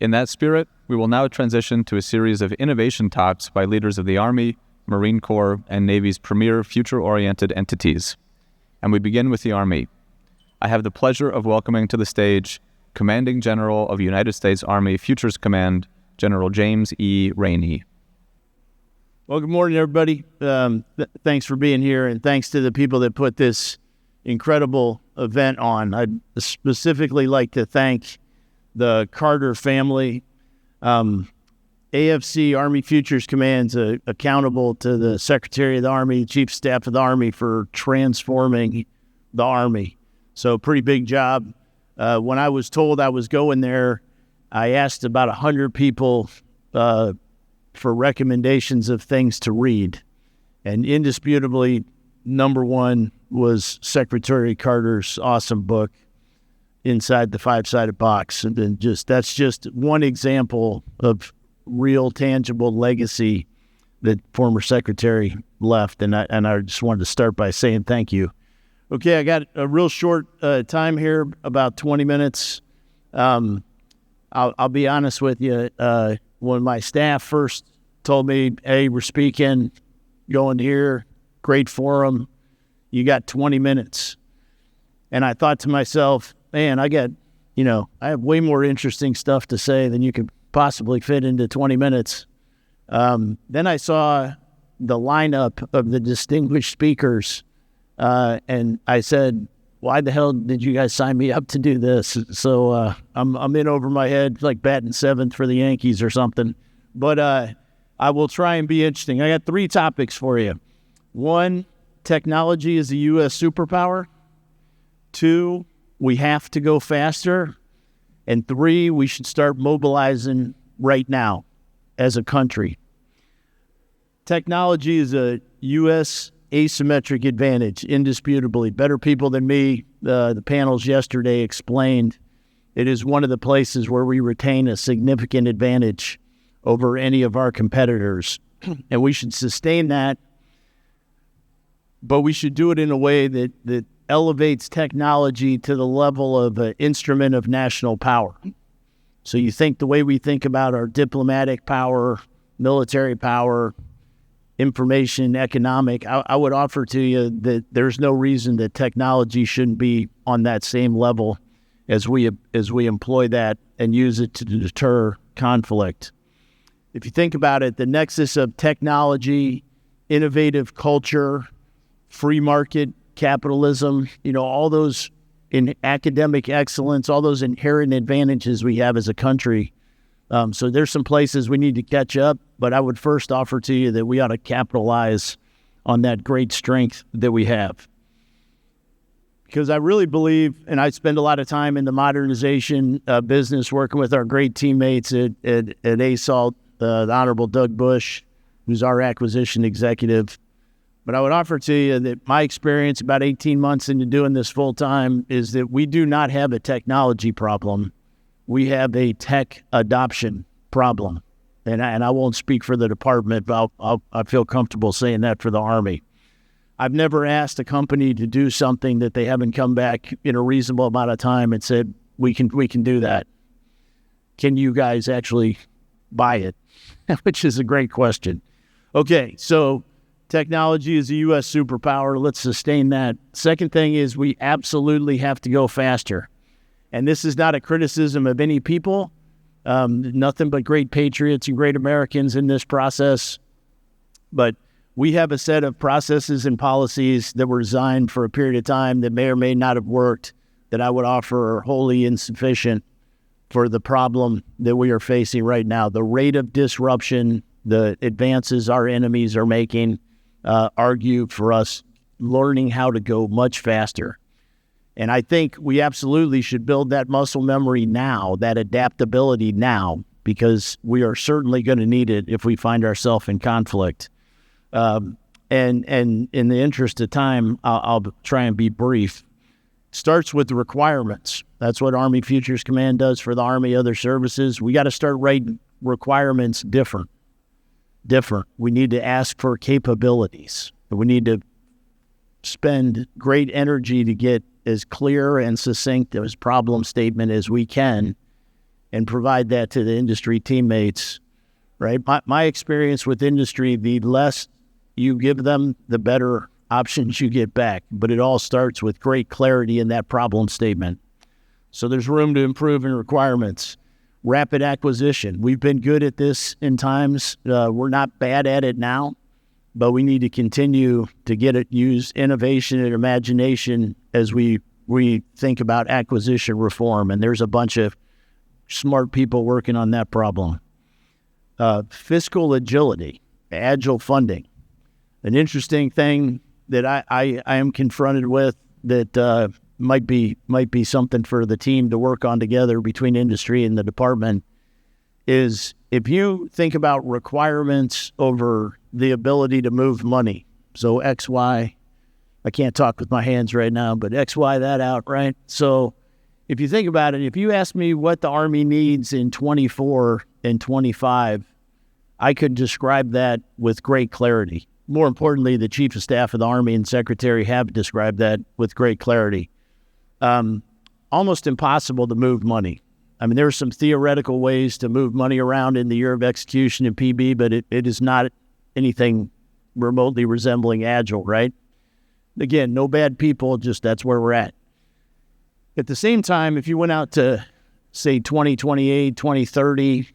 In that spirit, we will now transition to a series of innovation talks by leaders of the Army, Marine Corps, and Navy's premier future-oriented entities. And we begin with the Army. I have the pleasure of welcoming to the stage Commanding General of United States Army Futures Command, General James E. Rainey. Well, good morning, everybody. Thanks for being here, and thanks to the people that put this incredible event on. I'd specifically like to thank the Carter family. AFC, Army Futures Command's accountable to the Secretary of the Army, Chief of Staff of the Army for transforming the Army. So pretty big job. When I was told I was going there, I asked about 100 people for recommendations of things to read. And indisputably, number one was Secretary Carter's awesome book, Inside the Five-Sided Box. And then that's just one example of real tangible legacy that former secretary left. And I just wanted to start by saying thank you. Okay, I got a real short time here, about 20 minutes. I'll be honest with you. When my staff first told me, hey, we're speaking, going here, great forum, you got 20 minutes. And I thought to myself, man, I have way more interesting stuff to say than you could possibly fit into 20 minutes. Then I saw the lineup of the distinguished speakers, and I said, why the hell did you guys sign me up to do this? So I'm in over my head, like batting seventh for the Yankees or something. But I will try and be interesting. I got 3 topics for you. 1, technology is a U.S. superpower. 2, we have to go faster. And 3, we should start mobilizing right now as a country. Technology is a U.S. asymmetric advantage, indisputably. Better people than me, the panels yesterday explained, it is one of the places where we retain a significant advantage over any of our competitors. And we should sustain that, but we should do it in a way that elevates technology to the level of an instrument of national power. So you think the way we think about our diplomatic power, military power, information, economic, I would offer to you that there's no reason that technology shouldn't be on that same level as we employ that and use it to deter conflict. If you think about it, the nexus of technology, innovative culture, free market capitalism, all those in academic excellence, all those inherent advantages we have as a country. So there's some places we need to catch up, but I would first offer to you that we ought to capitalize on that great strength that we have. Because I really believe, and I spend a lot of time in the modernization business working with our great teammates at ASALT, the Honorable Doug Bush, who's our acquisition executive. But I would offer to you that my experience about 18 months into doing this full time is that we do not have a technology problem. We have a tech adoption problem. And I won't speak for the department, but I feel comfortable saying that for the Army. I've never asked a company to do something that they haven't come back in a reasonable amount of time and said, we can do that. Can you guys actually buy it? Which is a great question. Okay, so technology is a U.S. superpower. Let's sustain that. Second thing is we absolutely have to go faster. And this is not a criticism of any people. Nothing but great patriots and great Americans in this process. But we have a set of processes and policies that were designed for a period of time that may or may not have worked, that I would offer are wholly insufficient for the problem that we are facing right now. The rate of disruption, the advances our enemies are making, argue for us learning how to go much faster. And I think we absolutely should build that muscle memory now, that adaptability now, because we are certainly going to need it if we find ourselves in conflict. And in the interest of time, I'll try and be brief. Starts with the requirements. That's what Army Futures Command does for the Army, other services. We got to start writing requirements different. We need to ask for capabilities. We need to spend great energy to get as clear and succinct as problem statement as we can and provide that to the industry teammates, right? My experience with industry, the less you give them, the better options you get back. But it all starts with great clarity in that problem statement. So there's room to improve in requirements. Rapid acquisition. We've been good at this in times. We're not bad at it now, but we need to continue to use innovation and imagination as we think about acquisition reform. And there's a bunch of smart people working on that problem. Fiscal agility, agile funding. An interesting thing that I am confronted with that might be something for the team to work on together between industry and the department is if you think about requirements over the ability to move money. So X, Y, I can't talk with my hands right now, but X, Y, that out, right? So if you think about it, if you ask me what the Army needs in 24 and 25, I could describe that with great clarity. More importantly, the Chief of Staff of the Army and Secretary have described that with great clarity. Almost impossible to move money. I mean, there are some theoretical ways to move money around in the year of execution in PB, but it is not anything remotely resembling agile, right? Again, no bad people, just that's where we're at. At the same time, if you went out to, say, 2028, 2030,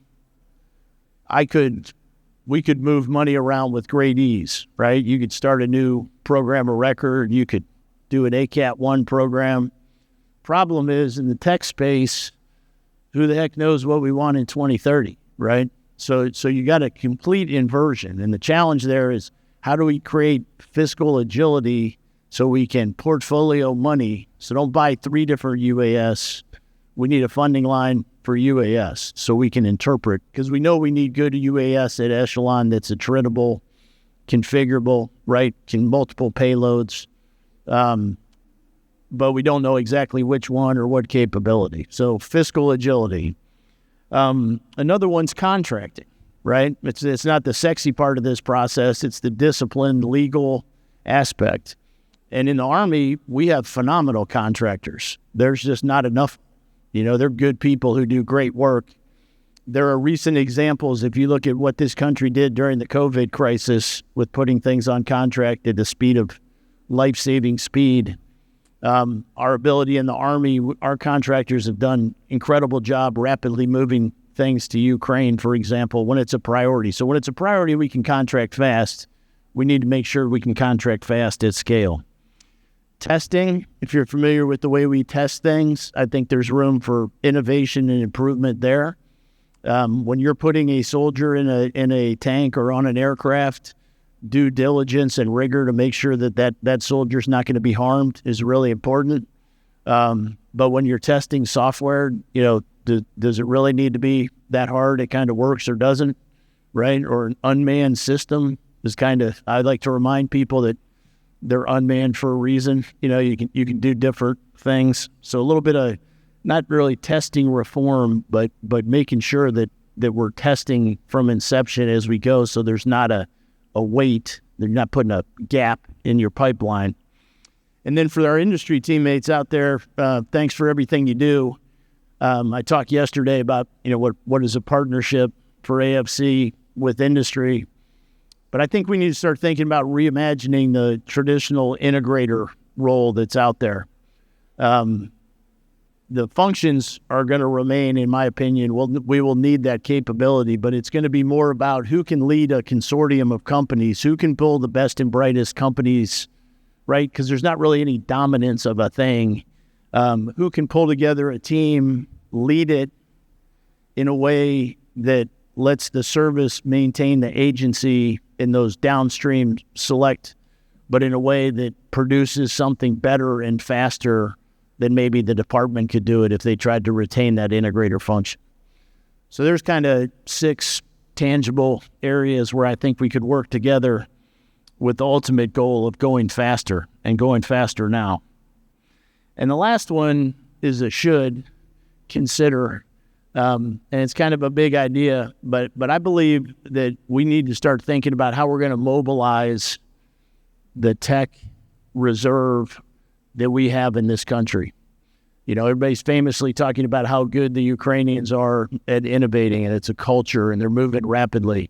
we could move money around with great ease, right? You could start a new program of record. You could do an ACAT 1 program. Problem is, in the tech space, who the heck knows what we want in 2030, right? So you got a complete inversion. And the challenge there is, how do we create fiscal agility so we can portfolio money? So don't buy 3 different UAS. We need a funding line for UAS so we can interpret, because we know we need good UAS at echelon that's attritable, configurable, right? Can multiple payloads. But we don't know exactly which one or what capability. So fiscal agility. Another one's contracting, right? It's not the sexy part of this process. It's the disciplined legal aspect. And in the Army, we have phenomenal contractors. There's just not enough. They're good people who do great work. There are recent examples, if you look at what this country did during the COVID crisis with putting things on contract at the speed of life-saving speed. Our ability in the Army, our contractors have done incredible job rapidly moving things to Ukraine, for example, when it's a priority. So when it's a priority, we can contract fast. We need to make sure we can contract fast at scale. Testing, if you're familiar with the way we test things, I think there's room for innovation and improvement there. When you're putting a soldier in a tank or on an aircraft, due diligence and rigor to make sure that soldier's not going to be harmed is really important. But when you're testing software, does it really need to be that hard? It kind of works or doesn't, right? Or an unmanned system is I like to remind people that they're unmanned for a reason. You can do different things. So a little bit of not really testing reform, but making sure that we're testing from inception as we go, so there's not a wait. They're not putting a gap in your pipeline. And then for our industry teammates out there, thanks for everything you do. I talked yesterday about what is a partnership for AFC with industry. But I think we need to start thinking about reimagining the traditional integrator role that's out there. The functions are going to remain, in my opinion. We will need that capability, but it's going to be more about who can lead a consortium of companies, who can pull the best and brightest companies, right? Because there's not really any dominance of a thing. Who can pull together a team, lead it in a way that lets the service maintain the agency in those downstream select, but in a way that produces something better and faster than maybe the department could do it if they tried to retain that integrator function. So there's kind of 6 tangible areas where I think we could work together with the ultimate goal of going faster and going faster now. And the last one is a should consider. And it's kind of a big idea, but I believe that we need to start thinking about how we're going to mobilize the tech reserve that we have in this country. Everybody's famously talking about how good the Ukrainians are at innovating, and it's a culture, and they're moving rapidly.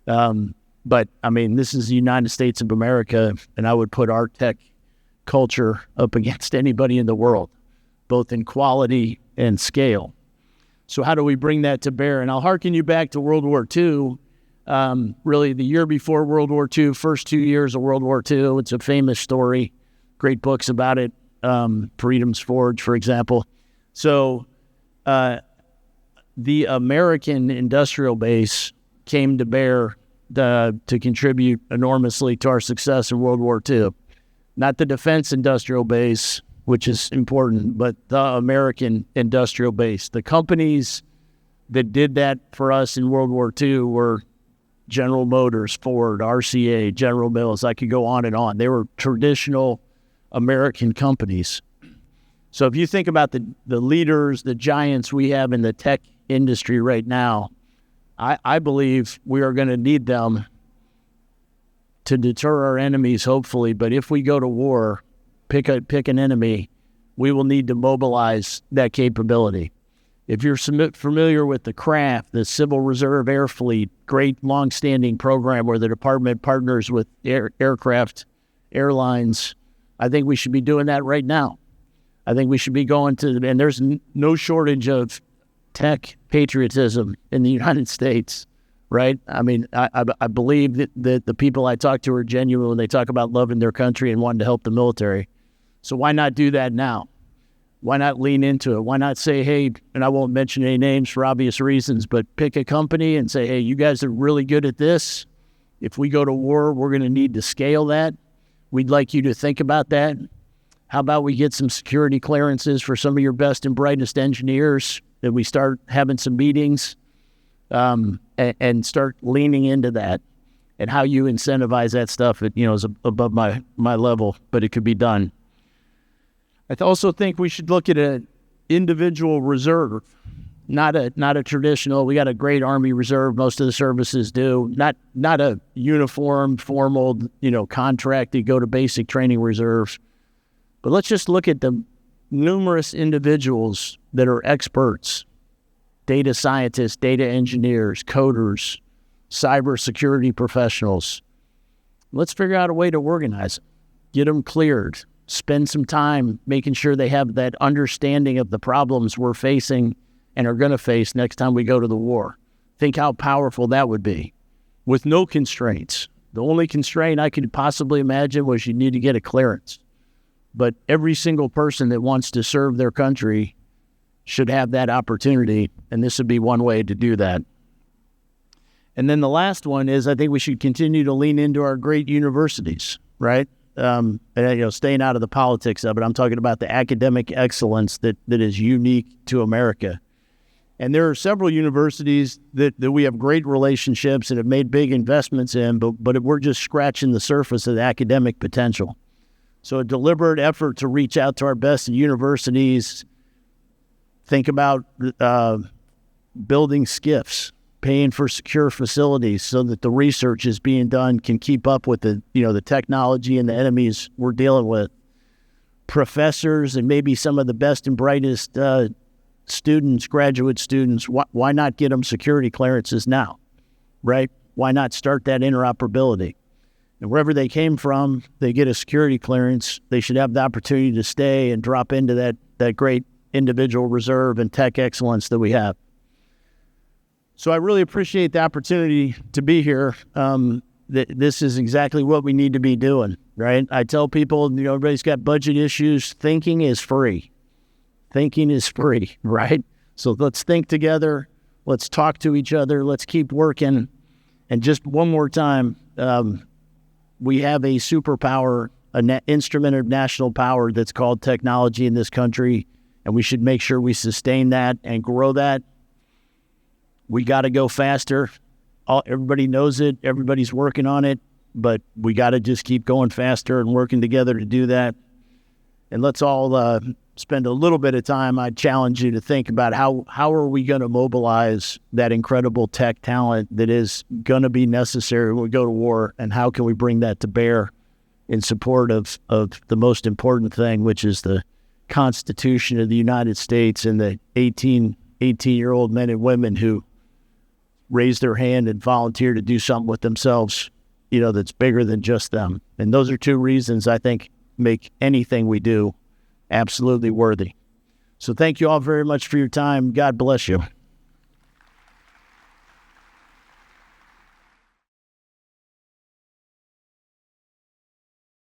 But, this is the United States of America, and I would put our tech culture up against anybody in the world, both in quality and scale. So how do we bring that to bear? And I'll hearken you back to World War II, really the year before World War II, first 2 years of World War II. It's a famous story, great books about it, Freedom's Forge, for example. So the American industrial base came to bear to contribute enormously to our success in World War II. Not the defense industrial base, which is important, but the American industrial base. The companies that did that for us in World War II were General Motors, Ford, RCA, General Mills. I could go on and on. They were traditional American companies. So if you think about the leaders, the giants we have in the tech industry right now, I believe we are going to need them to deter our enemies, hopefully. But if we go to war, pick an enemy, we will need to mobilize that capability. If you're familiar with the CRAF, the Civil Reserve Air Fleet, great long-standing program where the department partners with aircraft airlines, I think we should be doing that right now. I think we should be going to, and there's no shortage of tech patriotism in the United States, right? I believe that the people I talk to are genuine when they talk about loving their country and wanting to help the military. So why not do that now? Why not lean into it? Why not say, hey, and I won't mention any names for obvious reasons, but pick a company and say, hey, you guys are really good at this. If we go to war, we're going to need to scale that. We'd like you to think about that. How about we get some security clearances for some of your best and brightest engineers, that we start having some meetings and start leaning into that, and how you incentivize that stuff, is above my level, but it could be done. I also think we should look at an individual reserve, not a traditional. We got a great Army Reserve. Most of the services do. Not a uniform, formal, contract to go to basic training reserves. But let's just look at the numerous individuals that are experts, data scientists, data engineers, coders, cybersecurity professionals. Let's figure out a way to organize them, get them cleared, spend some time making sure they have that understanding of the problems we're facing and are going to face next time we go to the war. Think how powerful that would be with no constraints. The only constraint I could possibly imagine was you need to get a clearance. But every single person that wants to serve their country should have that opportunity, and this would be one way to do that. And then the last one is, I think we should continue to lean into our great universities, right? And, staying out of the politics of it, I'm talking about the academic excellence that is unique to America. And there are several universities that we have great relationships and have made big investments in, but we're just scratching the surface of the academic potential. So a deliberate effort to reach out to our best universities, think about building SCIFs, paying for secure facilities so that the research is being done can keep up with the technology and the enemies we're dealing with. Professors and maybe some of the best and brightest students, graduate students, why not get them security clearances now, right? Why not start that interoperability? And wherever they came from, they get a security clearance. They should have the opportunity to stay and drop into that great individual reserve and tech excellence that we have. So I really appreciate the opportunity to be here. This is exactly what we need to be doing, right? I tell people, everybody's got budget issues. Thinking is free. Thinking is free, right? So let's think together. Let's talk to each other. Let's keep working. And just one more time, we have a superpower, an instrument of national power that's called technology in this country, and we should make sure we sustain that and grow that. We got to go faster. Everybody knows it. Everybody's working on it, but we got to just keep going faster and working together to do that. And let's all spend a little bit of time. I challenge you to think about how are we going to mobilize that incredible tech talent that is going to be necessary when we go to war, and how can we bring that to bear in support of the most important thing, which is the Constitution of the United States and the 18-year-old men and women who raise their hand and volunteer to do something with themselves, that's bigger than just them. And those are two reasons I think make anything we do absolutely worthy. So thank you all very much for your time. God bless you.